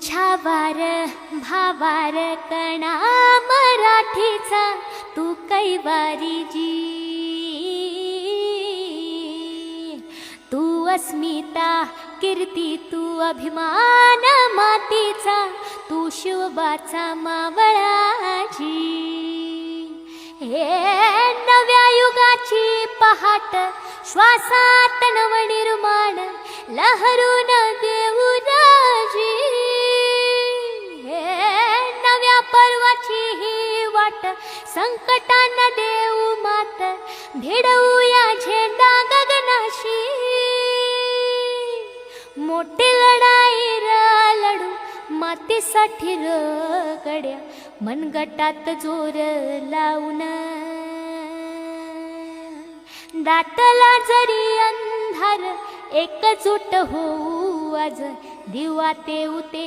छावार भावार कणा मराठीचा तू कैवारी जी, तू अस्मिता कीर्ती तू अभिमान मातीचा, तू शिवबाचा मावळाजी। हे नव्या युगाची पहाट श्वासात नवनिर्माण लहरून देऊ राजी। हे नव्या पर्वाची ही वाट संकटांना देऊ मात, भिडवूया झेंडा गगनाशी। मोठी लढाई लढू मातीसाठी गड्या, मनगटात जोर लावून दाटला जरी अंधार, एकजूट होऊ आज दिवा तेऊ ते